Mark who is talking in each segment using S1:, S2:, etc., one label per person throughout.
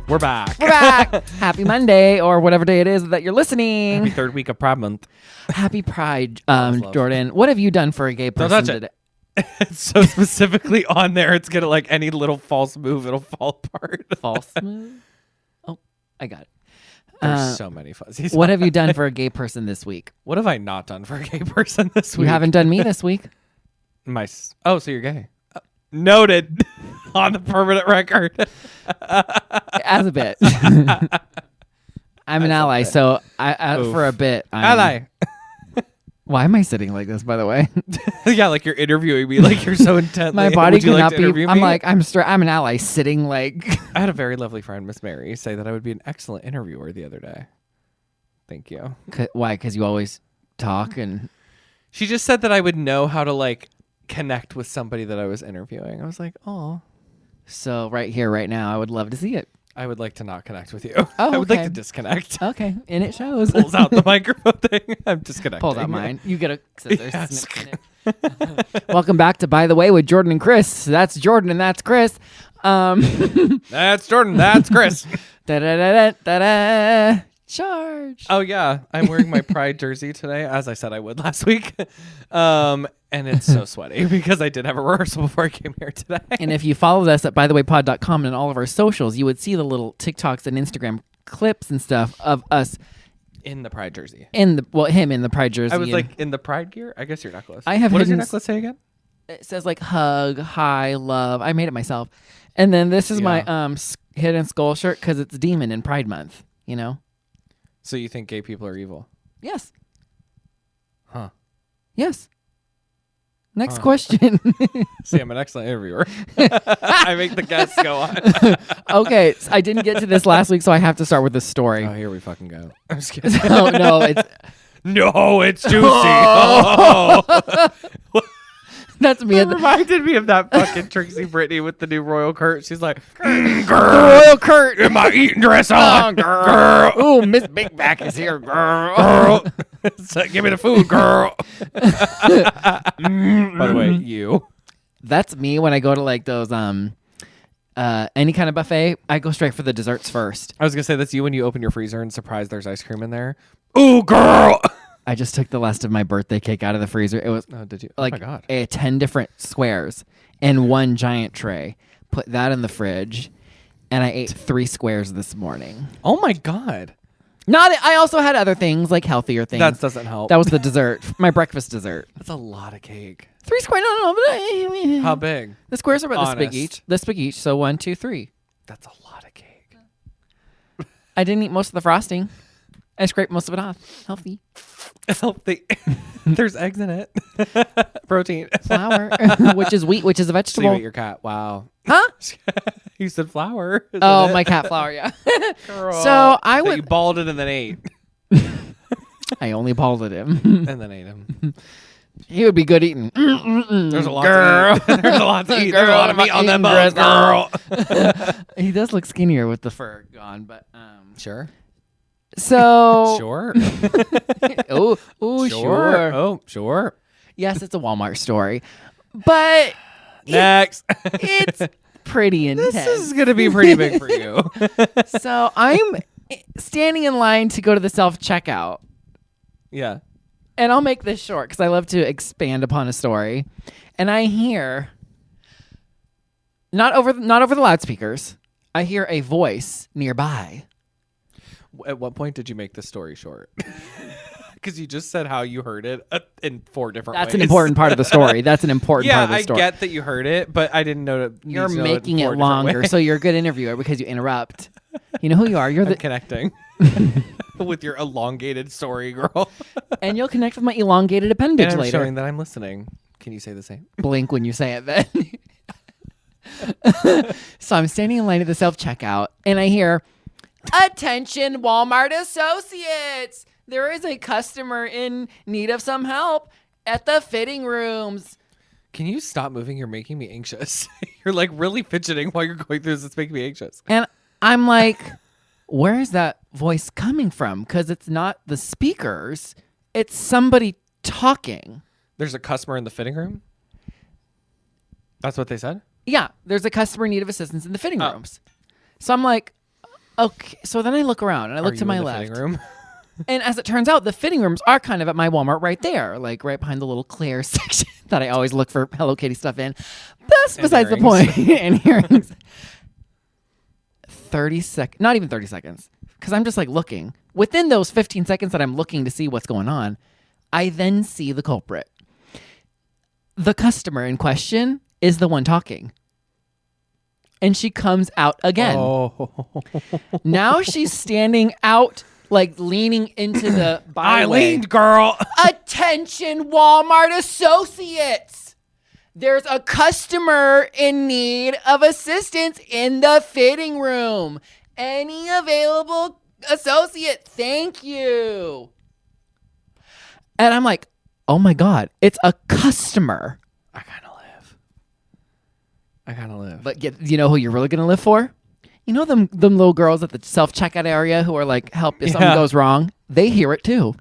S1: We're back.
S2: We're back. Happy Monday or whatever day it is that you're listening.
S1: Happy third week of Pride Month.
S2: Happy Pride, Jordan. What have you done for a gay person
S1: Don't touch
S2: today?
S1: it. It's so specifically on there. It's gonna like any little false move, it'll fall apart.
S2: False move? Oh, I got it.
S1: There's so many fuzzies.
S2: What have you done for a gay person this week?
S1: What have I not done for a gay person this week?
S2: You haven't done me this week.
S1: So you're gay. Noted on the permanent record.
S2: As a bit. I'm an ally, so for a bit.
S1: Ally.
S2: Why am I sitting like this, by the way?
S1: Yeah, like you're interviewing me, like you're so intently.
S2: My body
S1: Would you
S2: cannot
S1: like to interview
S2: be. I'm
S1: me?
S2: like, I'm an ally sitting like.
S1: I had a very lovely friend, Miss Mary, say that I would be an excellent interviewer the other day. Thank you.
S2: Why? Because you always talk and.
S1: She just said that I would know how to like connect with somebody that I was interviewing. I was like, oh.
S2: So right here, right now, I would love to see it.
S1: I would like to not connect with you.
S2: Oh,
S1: I would like
S2: okay.
S1: to disconnect.
S2: Okay, and it shows.
S1: Pulls out the microphone thing. I'm disconnecting.
S2: Pulls out mine. You get a scissors.
S1: Yes.
S2: Snip, snip. Welcome back to By the Way with Jordan and Chris. That's Jordan and that's Chris.
S1: That's Jordan. That's Chris.
S2: Da-da-da-da-da-da. Charge.
S1: Oh yeah, I'm wearing my Pride jersey today, as I said I would last week. And it's so sweaty because I did have a rehearsal before I came here today.
S2: And if you followed us at bythewaypod.com and all of our socials, you would see the little TikToks and Instagram clips and stuff of us
S1: in the Pride jersey.
S2: Him in the Pride jersey.
S1: I was like in the Pride gear. I guess your necklace.
S2: I have.
S1: What does your necklace say again?
S2: It says like hug, hi, love. I made it myself. And then this is my hidden skull shirt because it's Demon in Pride Month. You know.
S1: So you think gay people are evil?
S2: Yes.
S1: Huh.
S2: Yes. Next question.
S1: See, I'm an excellent interviewer. I make the guests go on.
S2: Okay, so I didn't get to this last week, so I have to start with this story.
S1: Oh, here we fucking go. I'm just kidding.
S2: Oh, no,
S1: it's juicy. Oh.
S2: That's me.
S1: It reminded me of that fucking Trixie Brittany with the new Royal Kurt. She's like, girl,
S2: Royal Kurt.
S1: get my eating dress on, girl.
S2: Ooh, Miss Big Back is here, girl.
S1: Girl. So, give me the food, girl. By the way, you.
S2: That's me when I go to like those any kind of buffet. I go straight for the desserts first.
S1: I was gonna say that's you when you open your freezer and surprise there's ice cream in there. Ooh, girl.
S2: I just took the last of my birthday cake out of the freezer. It was
S1: did you?
S2: like
S1: oh my God.
S2: 10 different squares in one giant tray. Put that in the fridge, and I ate 3 squares this morning.
S1: Oh my God.
S2: I also had other things like healthier things.
S1: That doesn't help.
S2: That was the dessert, my breakfast dessert.
S1: That's a lot of cake.
S2: 3 squares? No.
S1: How big?
S2: The squares are about
S1: Honest.
S2: this big each. This big each. So 1, 2, 3.
S1: That's a lot of cake.
S2: I didn't eat most of the frosting. I scraped most of it off. Healthy.
S1: Healthy. There's eggs in it. Protein.
S2: Flour, which is wheat, which is a
S1: So you
S2: vegetable.
S1: ate your cat. Wow.
S2: Huh?
S1: You said flour.
S2: Oh, my cat flour, yeah.
S1: Girl.
S2: So I
S1: That
S2: would.
S1: You balled it and then ate.
S2: I only balled him.
S1: And then ate him.
S2: He would be good eating.
S1: There's a lot to eat. There's a lot to eat. There's a lot of meat on that bone, girl.
S2: He does look skinnier with the fur gone, but
S1: Sure.
S2: So
S1: Sure.
S2: oh, sure.
S1: Oh, sure.
S2: Yes, it's a Walmart story, but
S1: Next.
S2: it's pretty intense.
S1: This is going to be pretty big for you.
S2: So I'm standing in line to go to the self-checkout.
S1: Yeah.
S2: And I'll make this short because I love to expand upon a story. And I hear, not over the loudspeakers, I hear a voice nearby.
S1: At what point did you make the story short? Because you just said how you heard it in 4 different ways.
S2: That's an important part of the story. That's an important part of the story.
S1: I get that you heard it, but I didn't know that
S2: You're making it longer, so you're a good interviewer because you interrupt. You know who you are. You're
S1: I'm connecting with your elongated story, girl.
S2: And you'll connect with my elongated appendage
S1: And I'm
S2: later.
S1: showing that I'm listening. Can you say the same?
S2: Blink when you say it then. So I'm standing in line at the self-checkout, and I hear, "Attention, Walmart associates! There is a customer in need of some help at the fitting rooms."
S1: Can you stop moving? You're making me anxious. You're like really fidgeting while you're going through this. It's making me anxious.
S2: And I'm like, where is that voice coming from? Because it's not the speakers. It's somebody talking.
S1: There's a customer in the fitting room? That's what they said?
S2: Yeah, there's a customer in need of assistance in the fitting rooms. So I'm like, Okay, so then I look around and I look
S1: Are
S2: to
S1: you
S2: my
S1: in the
S2: left.
S1: fitting room?
S2: And as it turns out, the fitting rooms are kind of at my Walmart right there, like right behind the little Claire section that I always look for Hello Kitty stuff in. That's besides the point. And earrings. 30 seconds, not even 30 seconds, because I'm just like looking. Within those 15 seconds that I'm looking to see what's going on, I then see the culprit. The customer in question is the one talking. And she comes out again.
S1: Oh.
S2: Now she's standing out, like leaning into the byway.
S1: I leaned, girl.
S2: Attention, Walmart associates. There's a customer in need of assistance in the fitting room. Any available associate, thank you. And I'm like, oh my God, it's a customer.
S1: I gotta live.
S2: But you know who you're really going to live for? You know them little girls at the self-checkout area who are like, help if something goes wrong? They hear it too.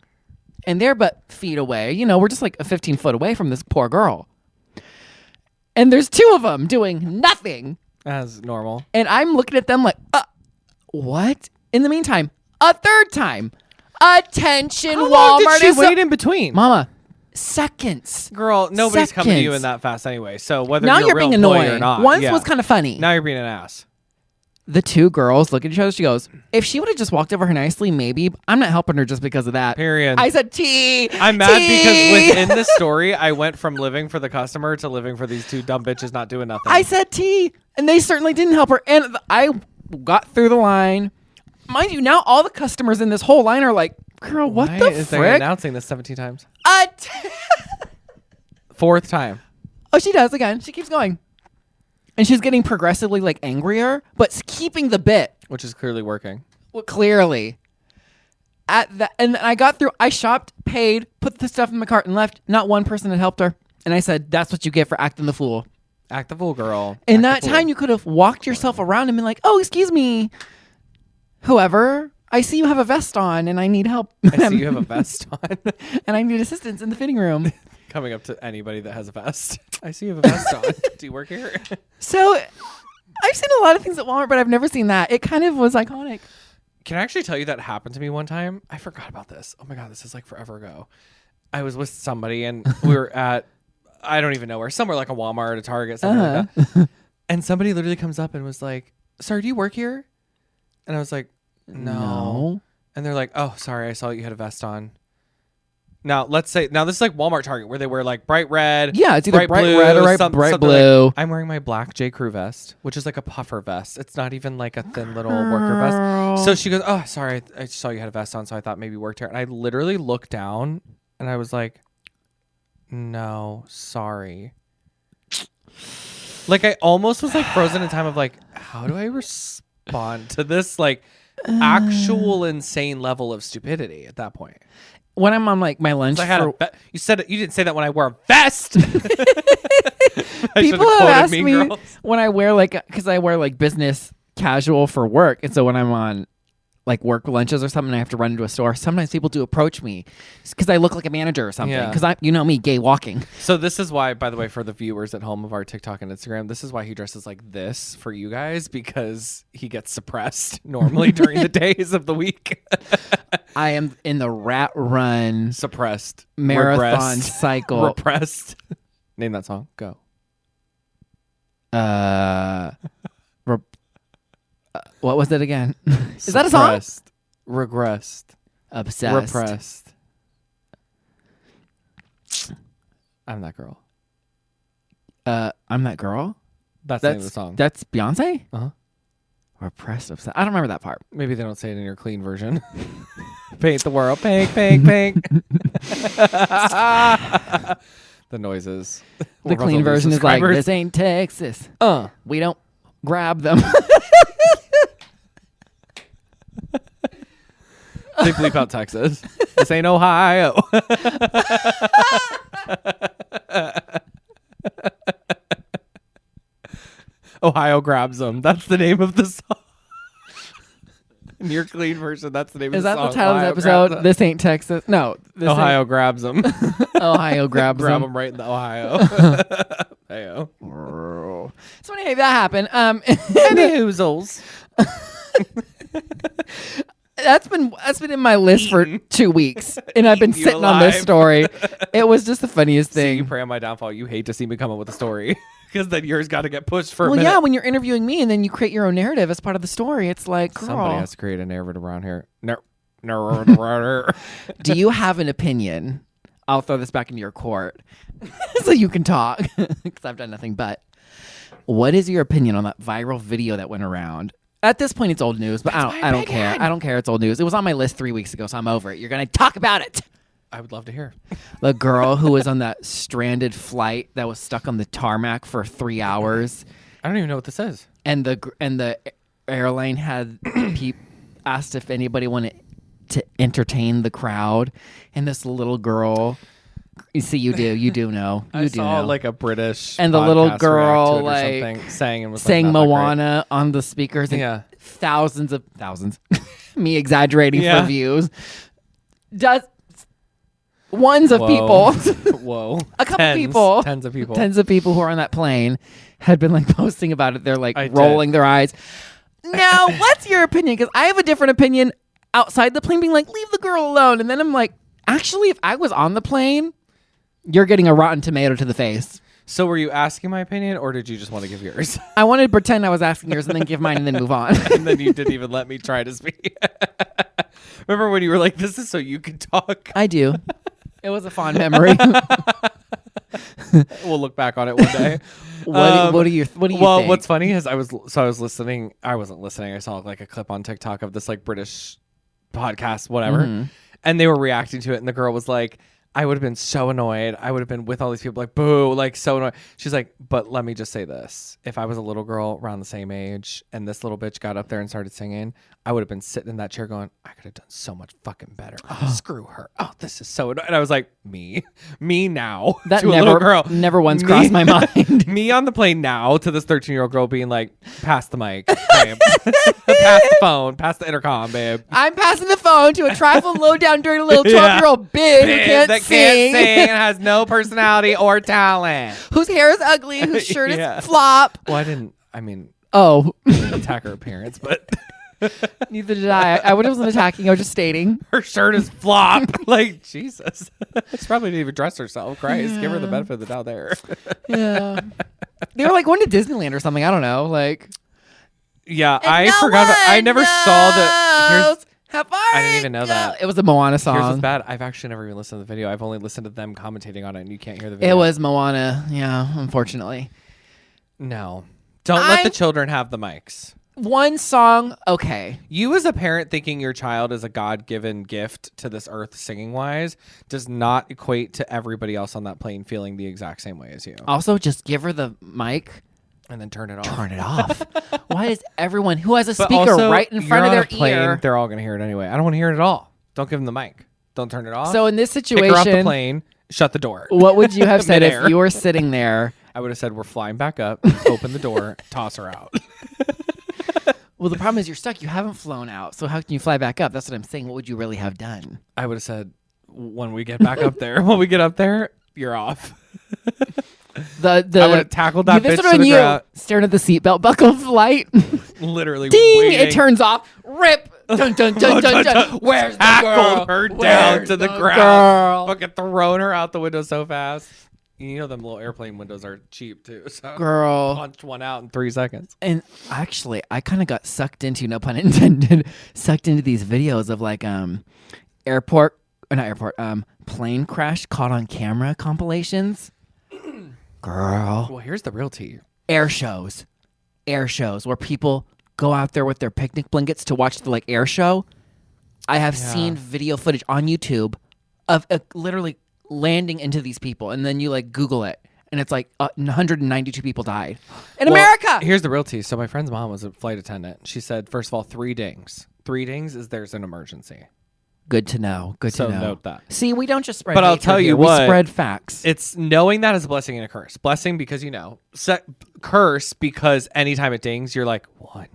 S2: And they're but feet away. You know, we're just like a 15 foot away from this poor girl. And there's two of them doing nothing.
S1: As normal.
S2: And I'm looking at them like, what? In the meantime, a third time. Attention,
S1: How
S2: Walmart.
S1: long did she wait in between?
S2: Mama, seconds.
S1: Girl, nobody's coming to you
S2: Seconds.
S1: in that fast anyway. So whether
S2: Now
S1: you're
S2: you're
S1: a real
S2: being
S1: employee
S2: annoying.
S1: or not.
S2: Once
S1: yeah.
S2: was kind of funny.
S1: Now you're being an ass.
S2: The two girls look at each other. She goes, if she would have just walked over her nicely, maybe. I'm not helping her just because of that.
S1: Period.
S2: I said, T.
S1: I'm mad
S2: T.
S1: because within this story, I went from living for the customer to living for these two dumb bitches not doing nothing.
S2: I said T. And they certainly didn't help her. And I got through the line. Mind you, now all the customers in this whole line are like, girl, what
S1: Why
S2: the
S1: is they
S2: frick?
S1: announcing this 17 times?
S2: Att-
S1: Fourth time.
S2: Oh, she does again. She keeps going. And she's getting progressively like angrier, but keeping the bit.
S1: Which is clearly working.
S2: Well, clearly. And I got through. I shopped, paid, put the stuff in my cart, and left. Not one person had helped her. And I said, "That's what you get for acting the fool."
S1: Act the fool, girl.
S2: In
S1: Act
S2: that
S1: the fool.
S2: time, you could have walked yourself around and been like, "Oh, excuse me, whoever. I see you have a vest on, and I need help.
S1: I see you have a vest on.
S2: and I need assistance in the fitting room."
S1: Coming up to anybody that has a vest. I see you have a vest on. Do you work here?
S2: So, I've seen a lot of things at Walmart, but I've never seen that. It kind of was iconic.
S1: Can I actually tell you that happened to me one time? I forgot about this. Oh my God, this is like forever ago. I was with somebody and we were at, I don't even know where, somewhere like a Walmart, a Target, something like that. And somebody literally comes up and was like, "Sir, do you work here?" And I was like, no. And they're like, "Oh, sorry, I saw you had a vest on." Now, let's say, this is like Walmart Target where they wear like bright red.
S2: Yeah, it's either bright
S1: blue,
S2: red or bright
S1: something
S2: blue.
S1: Like, I'm wearing my black J. Crew vest, which is like a puffer vest. It's not even like a thin little worker vest. So she goes, "Oh, sorry, I saw you had a vest on, so I thought maybe you worked here." And I literally looked down and I was like, "No, sorry." Like I almost was like frozen in time of like, how do I respond to this like actual insane level of stupidity at that point?
S2: When I'm on like my lunch,
S1: I had you said you didn't say that when I wore a vest.
S2: People have asked me when I wear like, because I wear like business casual for work, and so when I'm on like work lunches or something, I have to run into a store. Sometimes people do approach me because I look like a manager or something.
S1: Yeah.
S2: Because you know me, gay walking.
S1: So this is why, by the way, for the viewers at home of our TikTok and Instagram, this is why he dresses like this for you guys, because he gets suppressed normally during the days of the week.
S2: I am in the rat run
S1: Suppressed.
S2: marathon
S1: Regressed.
S2: cycle.
S1: Repressed. Name that song. Go.
S2: What was it again? Is that a song?
S1: Suppressed. Regressed.
S2: Obsessed.
S1: Repressed. I'm that girl.
S2: I'm that girl.
S1: That's the name of the song.
S2: That's Beyonce?
S1: Uh-huh.
S2: Repressed, obsessed. I don't remember that part.
S1: Maybe they don't say it in your clean version. Paint the world pink, pink, pink. The noises.
S2: The clean version is like, this ain't Texas. We don't grab them.
S1: They bleep out Texas. This ain't Ohio. Ohio grabs them. That's the name of the song. In your clean version, that's the name
S2: Is
S1: of the
S2: that
S1: song.
S2: the title of the
S1: Ohio
S2: episode? This ain't Texas. No. This
S1: Ohio grabs them.
S2: Ohio grabs
S1: Grab
S2: them.
S1: them right in the Ohio. Heyo.
S2: So anyway, that happened.
S1: Any hoozles.
S2: That's been in my list for 2 weeks, and I've been sitting on this story. It was just the funniest
S1: See,
S2: thing.
S1: you pray on my downfall. You hate to see me come up with a story because then yours got to get pushed for a
S2: Well,
S1: minute.
S2: yeah, when you're interviewing me and then you create your own narrative as part of the story, it's like, girl,
S1: Somebody has to create a narrative around here. Do
S2: do you have an opinion? I'll throw this back into your court so you can talk because I've done nothing but. What is your opinion on that viral video that went around? At this point, it's old news, but I don't care. I don't care. It's old news. It was on my list 3 weeks ago, so I'm over it. You're going to talk about it.
S1: I would love to hear.
S2: The girl who was on that stranded flight that was stuck on the tarmac for 3 hours.
S1: I don't even know what this is.
S2: And the airline had asked if anybody wanted to entertain the crowd, and this little girl, you see, you do know,
S1: I saw like a British
S2: and the little
S1: podcast
S2: girl
S1: react to it or
S2: like
S1: something, sang and was
S2: sang
S1: like, not that great.
S2: Moana on the speakers, and
S1: Yeah.
S2: thousands, me exaggerating for views, ones of people,
S1: Whoa,
S2: a couple people,
S1: tens of people,
S2: tens of people who are on that plane had been like posting about it. They're like
S1: I
S2: rolling their eyes. Now, what's your opinion? Because I have a different opinion outside the plane, being like, leave the girl alone. And then I'm like, actually, if I was on the plane, you're getting a rotten tomato to the face.
S1: So were you asking my opinion, or did you just want to give yours?
S2: I wanted to pretend I was asking yours and then give mine and then move on.
S1: And then you didn't even let me try to speak. Remember when you were like, this is so you can talk?
S2: I do. It was a fond memory.
S1: We'll look back on it one day.
S2: What do you think?
S1: What's funny is I was listening. I wasn't listening. I saw like a clip on TikTok of this like British podcast, whatever.
S2: Mm-hmm.
S1: And they were reacting to it. And the girl was like, I would have been so annoyed. I would have been with all these people like, boo, like so annoyed. She's like, but let me just say this. If I was a little girl around the same age and this little bitch got up there and started singing, I would have been sitting in that chair going, I could have done so much fucking better. Oh, screw her. Oh, this is so annoying. And I was like, me now
S2: that
S1: to a little girl.
S2: Never once crossed my mind.
S1: Me on the plane now to this 13-year-old girl being like, pass the mic, babe. Pass the phone, pass the intercom, babe.
S2: I'm passing the phone to a trifle low down dirty little 12-year-old bitch who can't
S1: that
S2: sing.
S1: can't sing and has no personality or talent.
S2: Whose hair is ugly, whose shirt
S1: Yeah.
S2: is flop.
S1: Well, I didn't attack her appearance, but
S2: Neither did I wasn't attacking. I was just stating.
S1: her shirt is flop. Like, Jesus. She probably didn't even dress herself. Christ, give her the benefit of the doubt there.
S2: Yeah. They were like going to Disneyland or something. I don't know. Like,
S1: Yeah,
S2: and
S1: I
S2: no
S1: forgot. I
S2: one
S1: never saw the.
S2: knows how far
S1: I didn't even know that.
S2: It was a Moana
S1: Here's what's
S2: song.
S1: bad. I've actually never even listened to the video. I've only listened to them commentating on it, and you can't hear the video.
S2: It was Moana. Yeah, unfortunately.
S1: No. Don't let the children have the mics.
S2: One song, okay.
S1: You as a parent thinking your child is a God-given gift to this earth singing-wise does not equate to everybody else on that plane feeling the exact same way as you.
S2: Also, just give her the mic.
S1: And then turn it off.
S2: Turn it off. Why is everyone who has a
S1: But
S2: speaker
S1: also,
S2: right in front of
S1: you're
S2: their
S1: on a plane,
S2: ear?
S1: They're all going to hear it anyway. I don't want to hear it at all. Don't give them the mic. Don't turn it off.
S2: So in this
S1: Kick her off the
S2: situation,
S1: plane. Shut the door.
S2: what would you have said if
S1: Midair.
S2: you were sitting there?
S1: I would have said, we're flying back up. Open the door. Toss her out.
S2: Well, the problem is you're stuck. You haven't flown out. So how can you fly back up? That's what I'm saying. What would you really have done?
S1: I would have said, when we get back up there, when we get up there, you're off.
S2: I
S1: would have tackled that bitch
S2: this
S1: to
S2: when
S1: the
S2: you
S1: ground.
S2: Staring at the seatbelt buckle flight.
S1: Literally
S2: Ding!
S1: waiting.
S2: It turns off. Rip. Dun, dun, dun, dun, dun. Where's the girl?
S1: Tackled her down
S2: Where's
S1: to the ground.
S2: girl?
S1: Fucking thrown her out the window so fast. You know them little airplane windows are cheap too. So
S2: Girl.
S1: punched one out in 3 seconds.
S2: And actually, I kind of got sucked into, no pun intended, sucked into these videos of like plane crash caught on camera compilations. Girl.
S1: Well, here's the real tea.
S2: Air shows where people go out there with their picnic blankets to watch the like air show. I have seen video footage on YouTube of literally landing into these people, and then you like Google it, and it's like 192 people died in America.
S1: Here's the real tea. So my friend's mom was a flight attendant. She said, first of all, 3 dings. 3 dings is there's an emergency.
S2: Good to know. Good
S1: So
S2: to know.
S1: note that.
S2: See, we don't just spread.
S1: But I'll
S2: hatred
S1: tell you
S2: here.
S1: what,
S2: we spread facts.
S1: It's knowing that is a blessing and a curse. Blessing because curse because anytime it dings, you're like 1,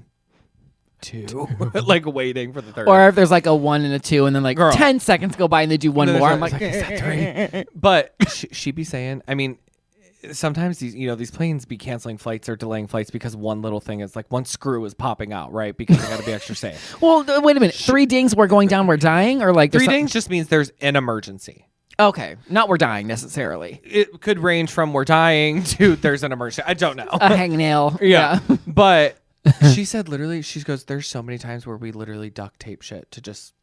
S1: 2, like waiting for the third.
S2: Or if there's like a 1 and a 2, and then like
S1: Girl.
S2: 10 seconds go by and they do one
S1: And then
S2: more.
S1: it's
S2: I'm like,
S1: is that 3? But she be saying, I mean, sometimes these planes be canceling flights or delaying flights because one little thing is like one screw is popping out, right? Because they got to be extra safe.
S2: Well, wait a minute. 3 dings, we're going down, we're dying, or like
S1: 3 dings just means there's an emergency.
S2: Okay, not we're dying necessarily.
S1: It could range from we're dying to there's an emergency. I don't know.
S2: A hangnail.
S1: Yeah. But she said literally, she goes, there's so many times where we literally duct tape shit to just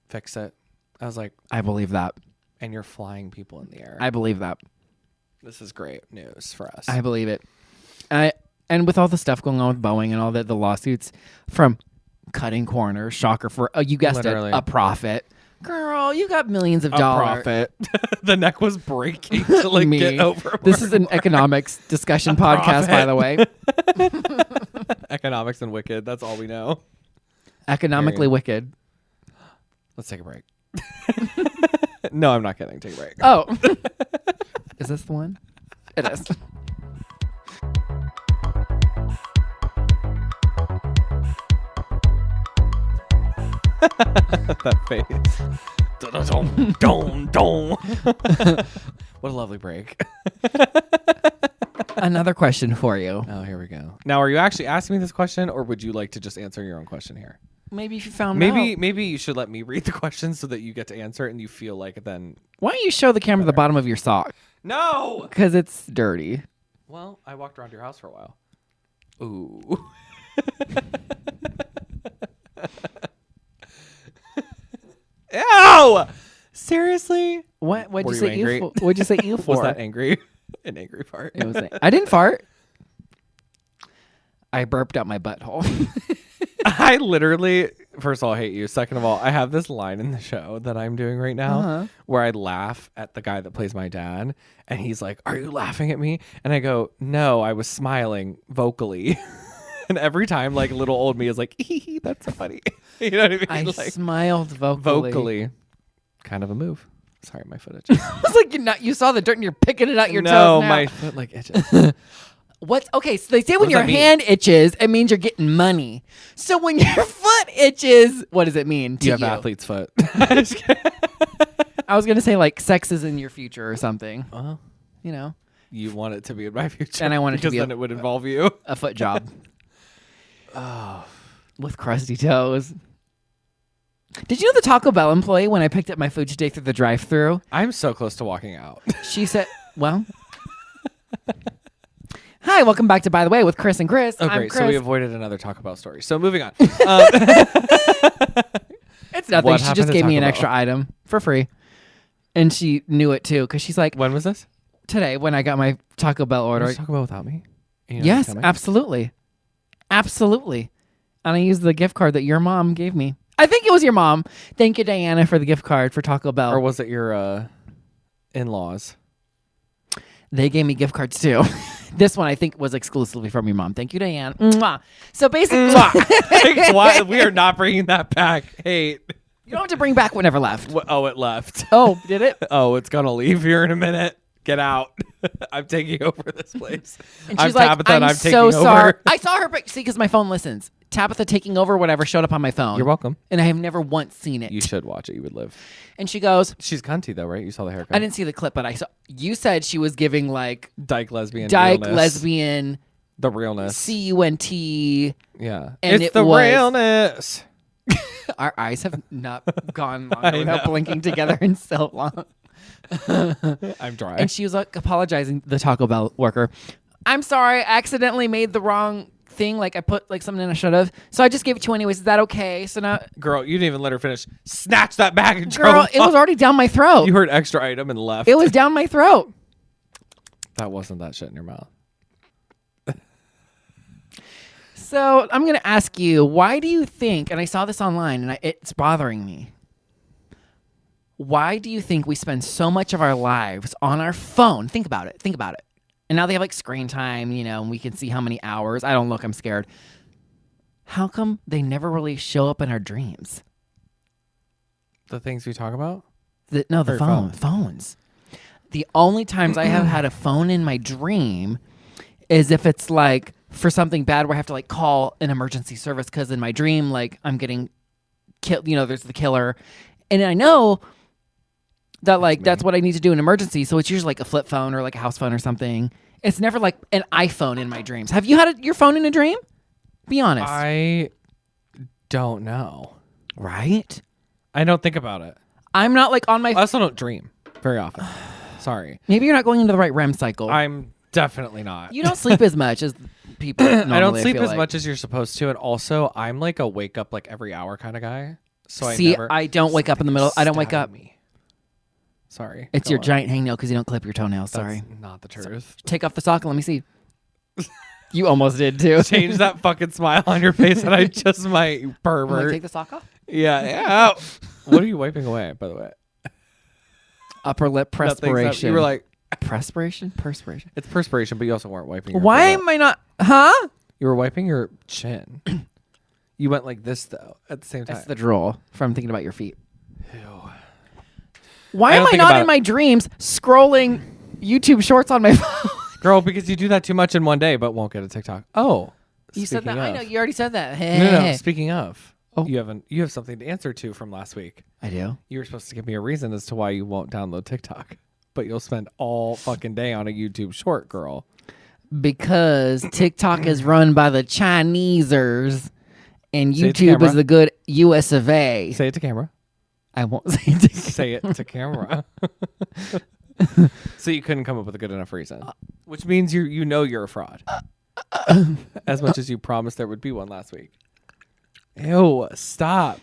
S1: fix it. I was like,
S2: I believe that.
S1: And you're flying people in the air.
S2: I believe that.
S1: This is great news for us.
S2: I believe it. And with all the stuff going on with Boeing and all the lawsuits from cutting corners, shocker for, you guessed
S1: Literally.
S2: it, a profit. Girl, you got millions of dollars.
S1: Profit. The neck was breaking to like get over.
S2: This is an economics discussion podcast, by the way.
S1: Economics and wicked. That's all we know.
S2: Economically wicked.
S1: Let's take a break. No, I'm not kidding. Take a break.
S2: Oh. Is this the one? It is.
S1: That face. Dum, dum, dum. What a lovely break.
S2: Another question for you.
S1: Oh, here we go. Now, are you actually asking me this question, or would you like to just answer your own question here?
S2: Maybe if you found out.
S1: Maybe you should let me read the question so that you get to answer it and you feel like then.
S2: Why don't you show the camera the bottom of your sock?
S1: No!
S2: Because it's dirty.
S1: Well, I walked around your house for a while. Ooh. Ew! Seriously?
S2: What'd
S1: Were
S2: you
S1: you
S2: say
S1: angry?
S2: ew for? What'd you say ew for?
S1: Was that angry? An angry fart?
S2: It was. I didn't fart. I burped out my butthole.
S1: I literally, first of all, hate you. Second of all, I have this line in the show that I'm doing right now where I laugh at the guy that plays my dad. And he's like, "Are you laughing at me?" And I go, "No, I was smiling vocally." And every time, like, little old me is like, "Hee, that's so funny." You know what I mean?
S2: I
S1: like,
S2: smiled vocally.
S1: Kind of a move. Sorry, my foot
S2: I
S1: itches.
S2: was like, you saw the dirt and you're picking it out your toes
S1: No,
S2: now.
S1: my foot like itches.
S2: What's okay? So they say when
S1: does
S2: your
S1: that mean?
S2: hand itches, it means you're getting money. So when your foot itches, what does it mean to
S1: You
S2: you?
S1: have athlete's foot.
S2: I was gonna say like sex is in your future or something.
S1: Well,
S2: You know,
S1: you want it to be in my future.
S2: And I want it to
S1: because
S2: be
S1: then it would involve you.
S2: a foot job. Oh, with crusty toes. Did you know the Taco Bell employee when I picked up my food today through the drive-thru?
S1: I'm so close to walking out.
S2: She said, "Well." Hi, welcome back to By the Way with Chris and Chris.
S1: Oh,
S2: I'm
S1: great.
S2: Chris.
S1: So we avoided another Taco Bell story. So moving on.
S2: It's nothing.
S1: What
S2: She
S1: happened
S2: just
S1: to
S2: gave me
S1: Taco
S2: an
S1: Bell?
S2: extra item for free. And she knew it too because she's like,
S1: When was this?
S2: today when I got my Taco Bell order.
S1: Did you talk about without me? You know
S2: Yes,
S1: what's coming?
S2: absolutely. Absolutely. And I used the gift card that your mom gave me. I think it was your mom. Thank you, Diana, for the gift card for Taco Bell.
S1: Or was it your in-laws?
S2: They gave me gift cards too. This one I think was exclusively from your mom. Thank you, Diane. Mwah. So basically,
S1: Why? We are not bringing that back. Hate.
S2: you don't have to bring back what never left.
S1: Oh, it left.
S2: Oh, did it?
S1: Oh, it's gonna leave here in a minute. Get out. I'm taking over this place.
S2: And
S1: I'm
S2: she's like,
S1: Tabitha,
S2: I'm
S1: and I'm
S2: so
S1: taking
S2: sorry.
S1: over.
S2: I saw her, see, because my phone listens. Tabitha taking over whatever showed up on my phone.
S1: You're welcome.
S2: And I have never once seen it.
S1: You should watch it. You would live.
S2: And she goes,
S1: She's cunty though, right? You saw the haircut.
S2: I didn't see the clip, but I saw. You said she was giving like
S1: Dyke lesbian.
S2: dyke
S1: realness.
S2: lesbian
S1: The realness.
S2: CUNT.
S1: Yeah.
S2: And
S1: it's
S2: it
S1: the
S2: was-
S1: realness.
S2: Our eyes have not gone
S1: I
S2: long without
S1: know.
S2: blinking together in so long.
S1: I'm dry.
S2: And she was like apologizing, the Taco Bell worker. I'm sorry, I accidentally made the wrong thing. Like I put like something in I should have. So I just gave it to you anyways. Is that okay? So now,
S1: Girl, you didn't even let her finish. Snatch that bag and
S2: girl,
S1: drove
S2: it was
S1: off.
S2: already down my throat.
S1: You heard extra item and left.
S2: It was down my throat.
S1: That wasn't that shit in your mouth.
S2: So I'm going to ask you, why do you think, and I saw this online and it's bothering me. Why do you think we spend so much of our lives on our phone? Think about it. Think about it. And now they have like screen time, you know, and we can see how many hours. I don't look, I'm scared. How come they never really show up in our dreams?
S1: The things we talk about?
S2: The
S1: Or
S2: phones. The only times I have had a phone in my dream is if it's like for something bad where I have to like call an emergency service because in my dream, like I'm getting killed, you know, there's the killer. And I know that like that's what I need to do in emergency. So it's usually like a flip phone or like a house phone or something. It's never like an iPhone in my dreams. Have you had your phone in a dream? Be honest.
S1: I don't know.
S2: Right?
S1: I don't think about it.
S2: I'm not like on my...
S1: I also don't dream very often. Sorry.
S2: Maybe you're not going into the right REM cycle.
S1: I'm definitely not.
S2: You don't sleep as much as people normally,
S1: I don't sleep
S2: feel
S1: as
S2: like.
S1: much as you're supposed to. And also, I'm like a wake up like every hour kind of guy. So
S2: I don't wake up in the middle. I don't wake up.
S1: Me. Sorry.
S2: It's
S1: go
S2: your
S1: on.
S2: giant hangnail because you don't clip your toenails.
S1: That's
S2: Sorry.
S1: not the truth.
S2: Take off the sock and let me see. You almost did too.
S1: Change that fucking smile on your face and I just might pervert.
S2: Like, take the sock off?
S1: Yeah. What are you wiping away, by the way?
S2: Upper lip perspiration.
S1: You were like,
S2: perspiration?
S1: it's perspiration, but you also weren't wiping your
S2: Why
S1: butt.
S2: am I not... Huh?
S1: You were wiping your chin. You went like this, though, at the same time.
S2: That's the drool from thinking about your feet.
S1: Ew.
S2: Why
S1: I
S2: am
S1: don't
S2: I
S1: think
S2: not
S1: about
S2: in
S1: it.
S2: my dreams scrolling YouTube shorts on my phone?
S1: Girl, because you do that too much in one day, but won't get a TikTok. Oh.
S2: You said that.
S1: speaking
S2: I
S1: of.
S2: know. You already said that.
S1: No. Speaking of,
S2: Oh.
S1: you have something to answer to from last week.
S2: I do.
S1: You were supposed to give me a reason as to why you won't download TikTok, but you'll spend all fucking day on a YouTube short, girl.
S2: Because TikTok is run by the Chinesers and
S1: Say it to
S2: YouTube
S1: camera.
S2: is the good US of A.
S1: Say it to camera.
S2: I won't say it.
S1: Say it to camera. So you couldn't come up with a good enough reason, which means you know you're a fraud. As much as you promised there would be one last week. Ew, stop.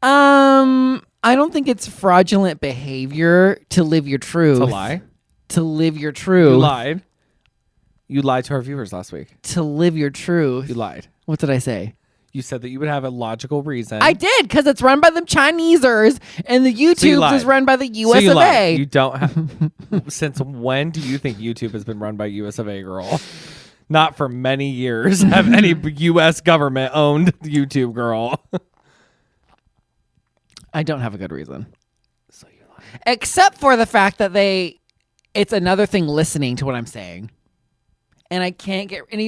S2: I don't think it's fraudulent behavior to live your truth.
S1: To lie?
S2: To live your truth.
S1: You lied. You lied to our viewers last week.
S2: To live your truth.
S1: You lied.
S2: What did I say?
S1: You said that you would have a logical reason.
S2: I did, because it's run by the Chinesers and the
S1: you
S2: YouTube
S1: lied.
S2: is run by the
S1: So
S2: US
S1: you
S2: of
S1: lied.
S2: A.
S1: You don't have. Since when do you think YouTube has been run by US of A, girl? Not for many years have any U.S. government owned YouTube, girl.
S2: I don't have a good reason.
S1: So you lied.
S2: Except for the fact that it's another thing listening to what I'm saying. And I can't get, and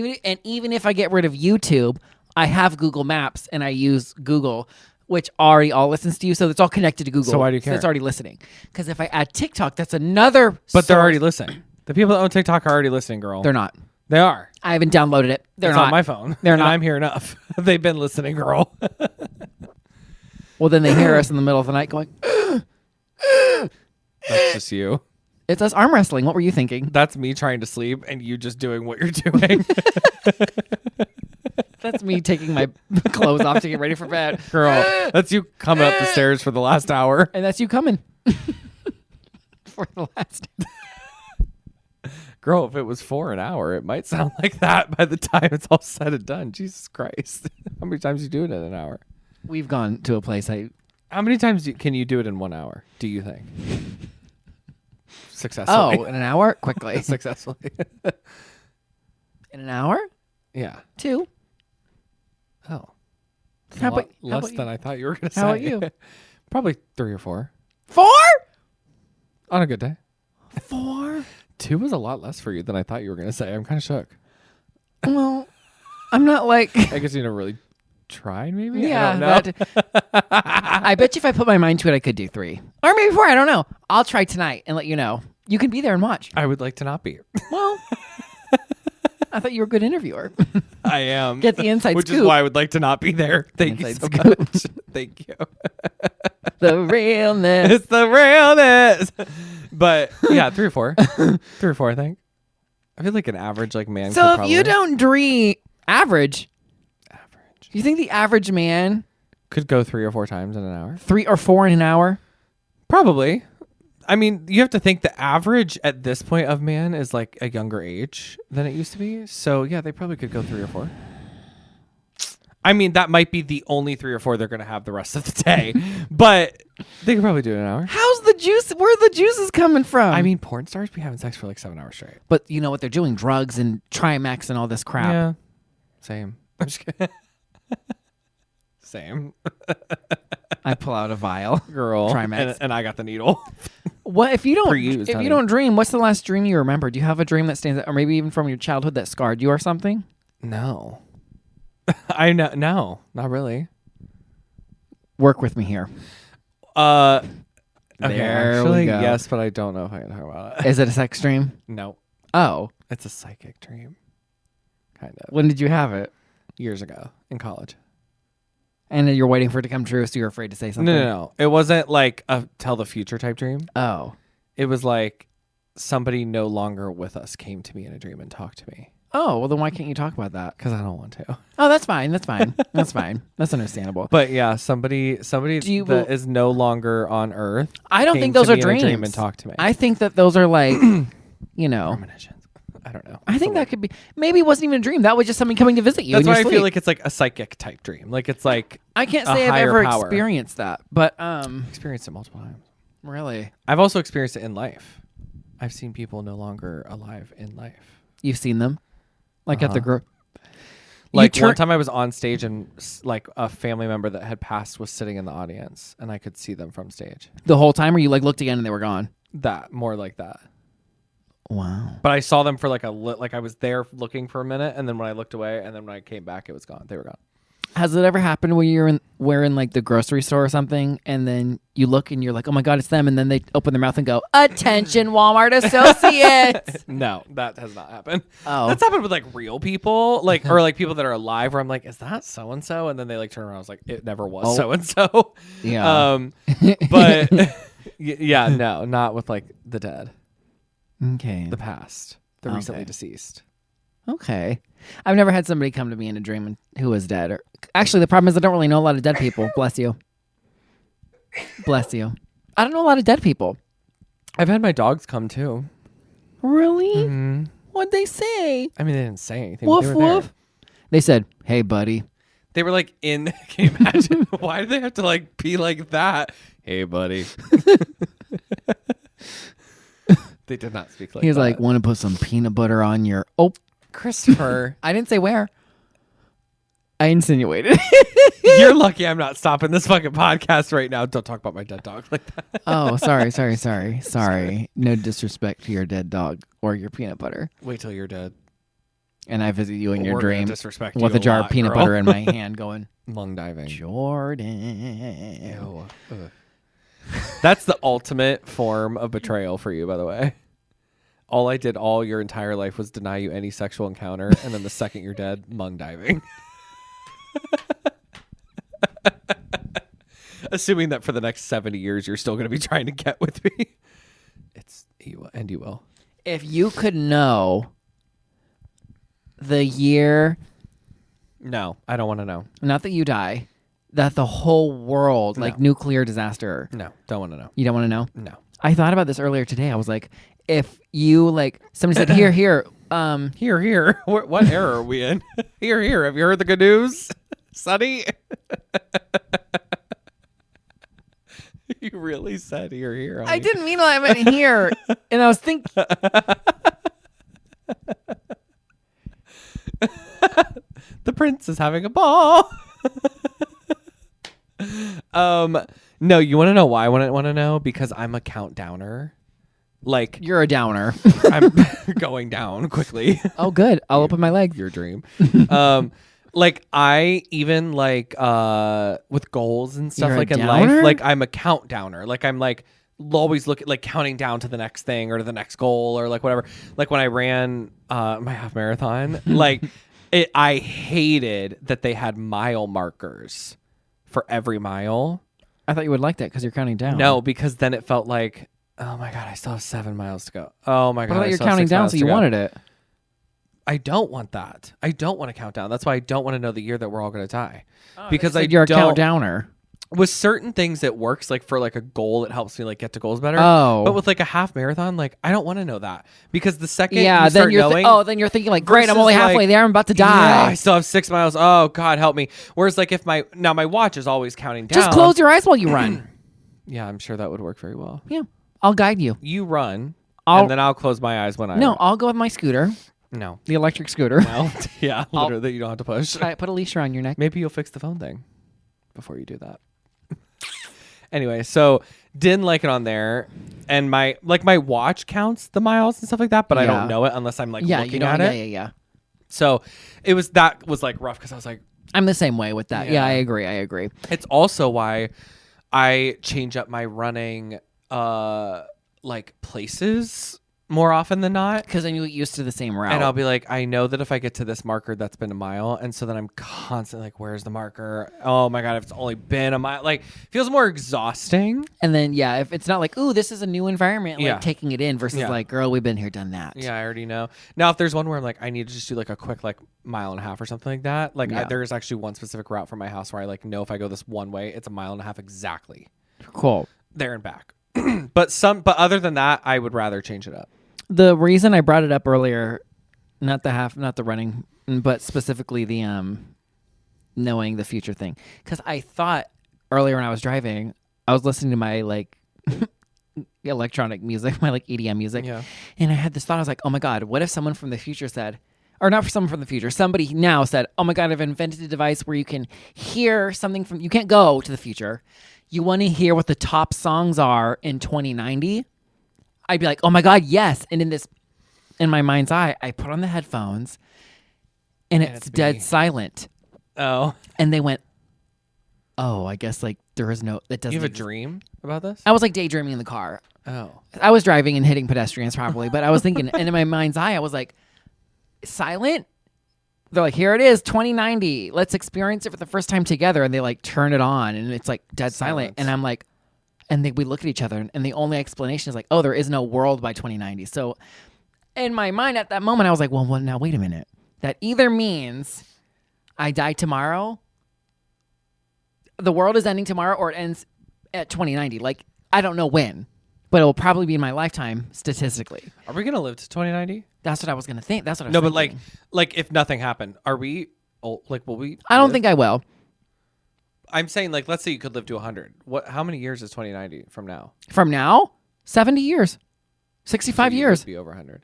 S2: even if I get rid of YouTube, I have Google Maps and I use Google, which already all listens to you. So it's all connected to Google.
S1: So why do you care?
S2: It's already listening. Because if I add TikTok, that's another
S1: But they're
S2: source.
S1: already listening. The people that own TikTok are already listening, girl.
S2: They're not.
S1: They are.
S2: I haven't downloaded it. They're
S1: It's
S2: not.
S1: on my phone.
S2: They're
S1: and
S2: not.
S1: I'm here enough. They've been listening, girl.
S2: Well, then they hear us in the middle of the night going,
S1: That's just you.
S2: it's us arm wrestling. What were you thinking?
S1: That's me trying to sleep and you just doing what you're doing.
S2: That's me taking my clothes off to get ready for bed.
S1: Girl, that's you coming up the stairs for the last hour.
S2: And that's you coming. For the last.
S1: Girl, if it was 4 an hour, it might sound like that by the time it's all said and done. Jesus Christ. How many times you do it in an hour?
S2: We've gone to a place
S1: How many times can you do it in 1 hour, do you think? Successfully.
S2: Oh, in an hour? Quickly.
S1: Successfully.
S2: In an hour?
S1: Yeah.
S2: 2.
S1: Oh.
S2: How about- how
S1: less
S2: about you?
S1: than I thought you were going to say.
S2: How about you?
S1: Probably 3 or 4
S2: 4?
S1: on a good day.
S2: 4?
S1: 2 was a lot less for you than I thought you were going to say. I'm kind of shook.
S2: Well, I'm not like.
S1: I guess you never really tried, maybe?
S2: Yeah.
S1: I don't know.
S2: I bet you if I put my mind to it, I could do 3. Or maybe 4. I don't know. I'll try tonight and let you know. You can be there and watch.
S1: I would like to not be.
S2: Well, I thought you were a good interviewer.
S1: I am.
S2: Get the inside
S1: Which
S2: scoop.
S1: is why I would like to not be there. Thank you
S2: Inside
S1: so
S2: scoop.
S1: much. Thank you.
S2: The realness.
S1: It's the realness. But yeah, 3 or 4. 3 or 4, I think. I feel like an average man.
S2: So
S1: could
S2: if
S1: probably
S2: you don't dream average,
S1: average
S2: you think the average man
S1: could go 3 or 4 times in an hour?
S2: 3 or 4 in an hour?
S1: Probably. I mean, you have to think the average at this point of man is like a younger age than it used to be. So yeah, they probably could go 3 or 4. I mean, that might be the only 3 or 4 they're going to have the rest of the day, but they could probably do it in an hour.
S2: How's the juice? Where are the juices coming from?
S1: I mean, porn stars be having sex for like 7 hours straight.
S2: but you know what they're doing? Drugs and Trimax and all this crap.
S1: Yeah. Same. I'm just kidding. Same.
S2: I pull out a vial.
S1: Girl.
S2: Trimax.
S1: And I got the needle.
S2: What if you don't?
S1: Pre-used,
S2: if
S1: honey.
S2: you don't dream, what's the last dream you remember? Do you have a dream that stands out, or maybe even from your childhood that scarred you or something?
S1: No. I know. No, not really.
S2: Work with me here.
S1: Okay,
S2: There we
S1: actually,
S2: go.
S1: yes, but I don't know if I can talk about it.
S2: Is it a sex dream?
S1: No.
S2: Oh.
S1: It's a psychic dream. Kind of.
S2: When did you have it?
S1: Years ago in college.
S2: And then you're waiting for it to come true, so you're afraid to say something?
S1: No. It wasn't like a tell the future type dream.
S2: Oh.
S1: It was like somebody no longer with us came to me in a dream and talked to me.
S2: Oh, well then why can't you talk about that?
S1: Because I don't want to.
S2: Oh, that's fine. That's fine. That's fine. That's understandable.
S1: But yeah, somebody that is no longer on Earth.
S2: I don't
S1: came
S2: think those
S1: to
S2: are
S1: me in a
S2: dreams.
S1: dream and talked to me.
S2: I think that those are like,
S1: Premonitions. I don't know.
S2: I think that could be. Maybe it wasn't even a dream. That was just somebody coming to visit you.
S1: That's
S2: in
S1: why
S2: your
S1: I feel
S2: sleep.
S1: like it's like a psychic type dream. Like it's like
S2: I can't
S1: a
S2: say I've
S1: higher
S2: ever
S1: power.
S2: experienced that, but
S1: Experienced it multiple times.
S2: really,
S1: I've also experienced it in life. I've seen people no longer alive in life.
S2: you've seen them, like at the group.
S1: Like one time I was on stage and like a family member that had passed was sitting in the audience and I could see them from stage.
S2: The whole time, or you like looked again and they were gone?
S1: That more like that.
S2: Wow.
S1: But I saw them for like like I was there looking for a minute and then when I looked away and then when I came back it was gone. They were gone.
S2: Has it ever happened where we're in like the grocery store or something, and then you look and you're like, oh my God, it's them, and then they open their mouth and go, attention, Walmart associates?
S1: No, that has not happened.
S2: Oh.
S1: That's happened with like real people, like or like people that are alive where I'm like, is that so and so? And then they like turn around. I was like, it never was so and so.
S2: Yeah.
S1: But yeah, no, not with like the dead,
S2: Okay.
S1: the past, the recently deceased.
S2: Okay. I've never had somebody come to me in a dream who was dead. Or actually, the problem is I don't really know a lot of dead people. Bless you. Bless you. I don't know a lot of dead people.
S1: I've had my dogs come too.
S2: Really?
S1: Mm-hmm.
S2: What'd they say?
S1: I mean, they didn't say anything.
S2: Woof,
S1: but they were
S2: woof.
S1: there.
S2: They said, hey, buddy.
S1: They were like in. Can you imagine? Why do they have to like be like that? Hey, buddy. They did not speak like that.
S2: He's like, want to put some peanut butter on your... Oh,
S1: Christopher.
S2: I didn't say where. I insinuated.
S1: You're lucky I'm not stopping this fucking podcast right now. Don't talk about my dead dog like that.
S2: Oh, sorry. No disrespect to your dead dog or your peanut butter.
S1: Wait till you're dead.
S2: And I visit you in your
S1: We're gonna
S2: dream
S1: disrespect
S2: with
S1: you
S2: a jar
S1: lot,
S2: of peanut
S1: girl.
S2: butter in my hand going,
S1: Lung diving.
S2: Jordan.
S1: Ew. Ugh. That's the ultimate form of betrayal for you, by the way. All I did all your entire life was deny you any sexual encounter, and then the second you're dead, lung diving. Assuming that for the next 70 years you're still going to be trying to get with me. You will.
S2: If you could know the year,
S1: No, I don't want to know.
S2: not that you die, that the whole world, like nuclear disaster.
S1: No, don't want to know.
S2: You don't want to know?
S1: No.
S2: I thought about this earlier today. I was like, if you like, somebody said, here.
S1: Here. What era are we in? Here. Have you heard the good news, Sonny? You really said here.
S2: I didn't mean I meant here. And I was thinking,
S1: the prince is having a ball. No, you want to know why I want to know? Because I'm a countdowner. Like
S2: you're a downer.
S1: I'm going down quickly.
S2: Oh, good. I'll open my leg.
S1: Your dream. Like I even like with goals and stuff
S2: You're a
S1: like in
S2: downer?
S1: life, like I'm a countdowner. Like I'm like always looking like counting down to the next thing or to the next goal or like whatever. Like when I ran my half marathon, like I hated that they had mile markers for every mile.
S2: I thought you would like that because you're counting down.
S1: No, because then it felt like, oh my God, I still have 7 miles to go. Oh my God.
S2: But I thought
S1: I
S2: you're
S1: still have
S2: counting
S1: 6
S2: down,
S1: miles
S2: so
S1: to
S2: you
S1: go.
S2: wanted it.
S1: I don't want that. I don't want to count down. That's why I don't want to know the year that we're all going to die. Because
S2: You're a
S1: don't.
S2: countdowner.
S1: With certain things, it works. Like for like a goal, it helps me like get to goals better.
S2: Oh.
S1: But with like a half marathon, like I don't want to know that because the second
S2: Yeah,
S1: you
S2: then
S1: start
S2: you're
S1: knowing,
S2: then you're thinking like, great, I'm
S1: versus,
S2: only halfway
S1: like,
S2: there. I'm about to
S1: yeah,
S2: die.
S1: I still have 6 miles. Oh God, help me. Whereas like if my watch is always counting down.
S2: Just close your eyes while you run.
S1: Yeah, I'm sure that would work very well.
S2: Yeah, I'll guide you.
S1: You run,
S2: I'll-
S1: and then I'll close my eyes when I
S2: No,
S1: run.
S2: I'll go with my scooter,
S1: No.
S2: the electric scooter.
S1: Well, yeah, literally, you don't have to push.
S2: Put a leash around your neck.
S1: Maybe you'll fix the phone thing before you do that. Anyway, so didn't like it on there, and my watch counts the miles and stuff like that, but I
S2: Yeah.
S1: don't know it unless I'm like
S2: Yeah,
S1: looking
S2: you don't.
S1: at
S2: Yeah,
S1: it.
S2: yeah.
S1: So that was like rough because I was like,
S2: I'm the same way with that.
S1: Yeah.
S2: Yeah, I agree.
S1: it's also why I change up my running like places more often than not.
S2: Because then you get used to the same route.
S1: And I'll be like, I know that if I get to this marker, that's been a mile. And so then I'm constantly like, where's the marker? Oh my God, if it's only been a mile. Like, feels more exhausting.
S2: And then, yeah, if it's not like, ooh, this is a new environment, like taking it in versus like, girl, we've been here, done that.
S1: Yeah, I already know. Now, if there's one where I'm like, I need to just do like a quick like mile and a half or something like that. Like there's actually one specific route from my house where I like know if I go this one way, it's a mile and a half exactly.
S2: Cool.
S1: There and back. But other than that, I would rather change it up.
S2: The reason I brought it up earlier, not the running, but specifically the knowing the future thing, because I thought earlier when I was driving, I was listening to my like electronic music, my like EDM music, and I had this thought. I was like, oh my God, what if someone from the future said, or not for someone from the future, somebody now said, oh my God, I've invented a device where you can hear something from, you can't go to the future. You want to hear what the top songs are in 2090? I'd be like, oh my God, yes. And in my mind's eye, I put on the headphones and it's dead silent.
S1: Oh.
S2: And they went, oh, I guess like there is no, it doesn't.
S1: You have a dream about this?
S2: I was like daydreaming in the car.
S1: Oh.
S2: I was driving and hitting pedestrians probably, but I was thinking, and in my mind's eye, I was like, silent? They're like, here it is, 2090. Let's experience it for the first time together. And they like turn it on and it's like dead silent. And I'm like, we look at each other and the only explanation is like, oh, there is no world by 2090. So in my mind at that moment, I was like, well, now wait a minute. That either means I die tomorrow, the world is ending tomorrow, or it ends at 2090. Like, I don't know when, but it will probably be in my lifetime statistically.
S1: Are we going to live to 2090?
S2: That's what I was going to think. That's what I was
S1: thinking.
S2: No,
S1: but like if nothing happened, are we, will we?
S2: I don't think I will.
S1: I'm saying, like, let's say you could live to 100. How many years is 2090 from now?
S2: From now? 70 years. 65
S1: so
S2: years.
S1: Would be over 100.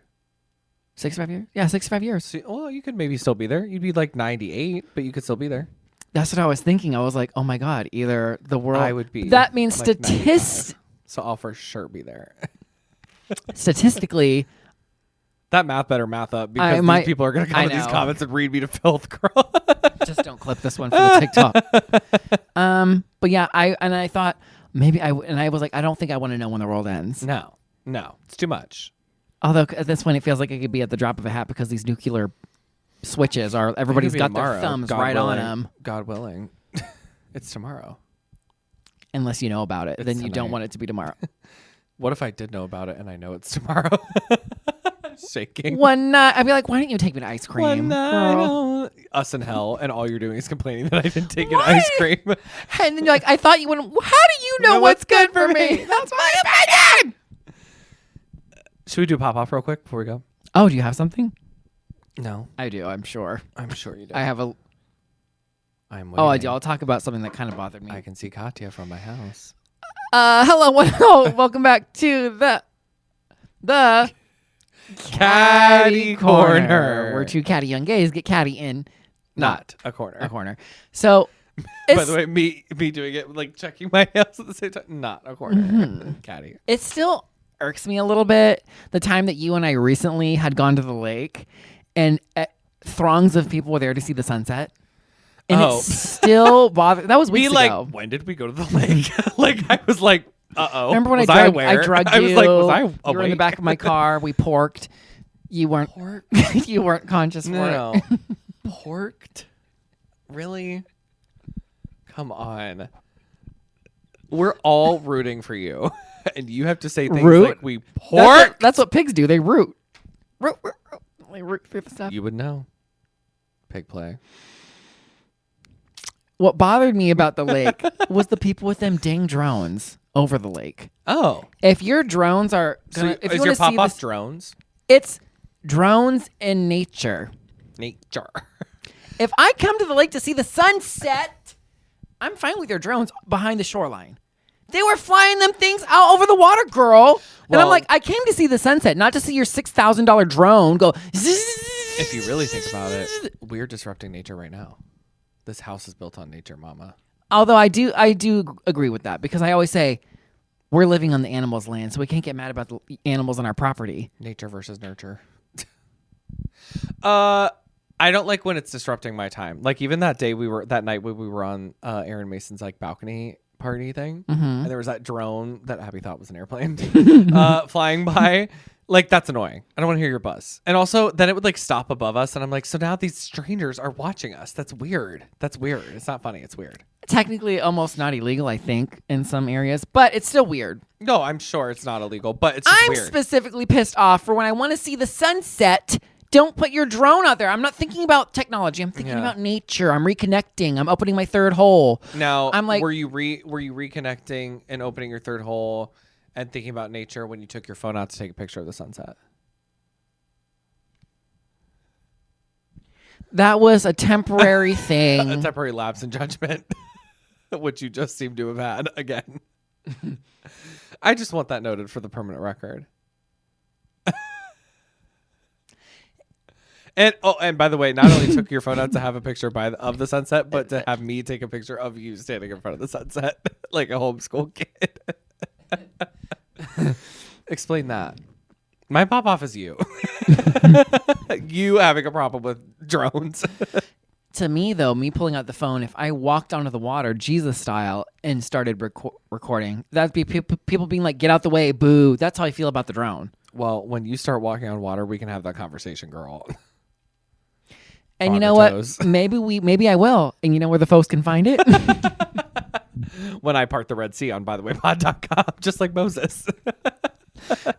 S2: 65 years? Yeah, 65 years.
S1: So, well, you could maybe still be there. You'd be like 98, but you could still be there.
S2: That's what I was thinking. I was like, oh my God, either the world.
S1: I would be.
S2: That means
S1: like so I'll for sure be there.
S2: Statistically.
S1: That math better math up because these people are going to come in these comments and read me to filth, girl.
S2: Just don't clip this one for the TikTok. But yeah, I thought maybe I was like, I don't think I want to know when the world ends.
S1: No, it's too much.
S2: Although at this point, it feels like it could be at the drop of a hat because these nuclear switches are, everybody's got
S1: tomorrow,
S2: their thumbs
S1: God
S2: right
S1: willing,
S2: on them.
S1: God willing. It's tomorrow.
S2: Unless you know about it, then you don't want it to be tomorrow.
S1: What if I did know about it and I know it's tomorrow? Shaking.
S2: One night, I'd be like, why didn't you take me to ice cream?
S1: One night, us in hell, and all you're doing is complaining that I didn't take an ice cream.
S2: And then you're like, I thought you wouldn't. How do you know what's good for me? That's my opinion.
S1: Should we do a pop-off real quick before we go?
S2: Oh, do you have something?
S1: No.
S2: I do, I'm sure.
S1: I'm sure you do.
S2: I have a...
S1: I'm waiting.
S2: Oh, I do. I'll talk about something that kind of bothered me.
S1: I can see Katya from my house.
S2: Hello, welcome back to the
S1: Catty Corner.
S2: Where two catty young gays get catty in
S1: not a corner.
S2: A corner. So,
S1: by the way, me doing it, like checking my house at the same time, not a corner. Mm-hmm. Catty.
S2: It still irks me a little bit the time that you and I recently had gone to the lake and throngs of people were there to see the sunset. And it still bothered. That was weeks ago.
S1: When did we go to the lake? Like, I was like, uh-oh.
S2: Remember when I drugged you?
S1: I was like, was I awake?
S2: You were in the back of my car. We porked. You weren't. You weren't conscious for it.
S1: Porked? Really? Come on. We're all rooting for you. And you have to say things like we porked.
S2: That's what pigs do. They root. Root. They root through the stuff.
S1: You would know. Pig play.
S2: What bothered me about the lake was the people with them dang drones over the lake.
S1: Oh.
S2: If your drones are gonna,
S1: if is your pop-off drones?
S2: It's drones in nature.
S1: Nature.
S2: If I come to the lake to see the sunset, I'm fine with your drones behind the shoreline. They were flying them things out over the water, girl. And I'm like, I came to see the sunset, not to see your $6,000 drone go.
S1: If you really think about it, we're disrupting nature right now. This house is built on nature, mama.
S2: Although I do agree with that because I always say we're living on the animals' land, so we can't get mad about the animals on our property.
S1: Nature versus nurture. I don't like when it's disrupting my time. Like even that night when we were on Aaron Mason's like balcony party thing,
S2: Mm-hmm.
S1: and there was that drone that Abby thought was an airplane flying by. Like, that's annoying. I don't want to hear your buzz. And also, then it would like stop above us, and I'm like, so now these strangers are watching us. That's weird. That's weird. It's not funny. It's weird.
S2: Technically, almost not illegal, I think, in some areas, but it's still weird.
S1: No, I'm sure it's not illegal, but it's just
S2: I'm
S1: weird.
S2: specifically pissed off for when I want to see the sunset. Don't put your drone out there. I'm not thinking about technology. I'm thinking about nature. I'm reconnecting. I'm opening my third hole.
S1: Now,
S2: I'm like,
S1: were you reconnecting and opening your third hole and thinking about nature when you took your phone out to take a picture of the sunset?
S2: That was a temporary thing.
S1: A temporary lapse in judgment, which you just seem to have had again. I just want that noted for the permanent record. And by the way, not only took your phone out to have a picture of the sunset, but to have me take a picture of you standing in front of the sunset like a homeschool kid. Explain that. My pop off is you. You having a problem with drones.
S2: To me, though, me pulling out the phone, if I walked onto the water, Jesus style, and started recording, that'd be people being like, get out the way, boo. That's how I feel about the drone.
S1: Well, when you start walking on water, we can have that conversation, girl.
S2: And you know what? Maybe I will. And you know where the folks can find it?
S1: When I part the Red Sea on bythewaypod.com, just like Moses.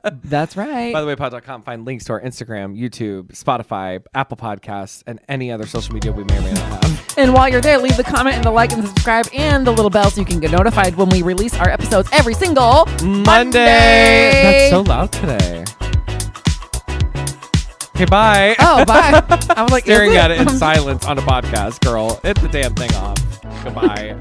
S2: That's right.
S1: Bythewaypod.com. Find links to our Instagram, YouTube, Spotify, Apple Podcasts, and any other social media we may or may not have.
S2: And while you're there, leave the comment and the like and the subscribe and the little bell so you can get notified when we release our episodes every single Monday.
S1: That's so loud today. Okay, bye.
S2: Oh, bye. I was like,
S1: staring at it in silence on a podcast, girl. Hit the damn thing off. Goodbye.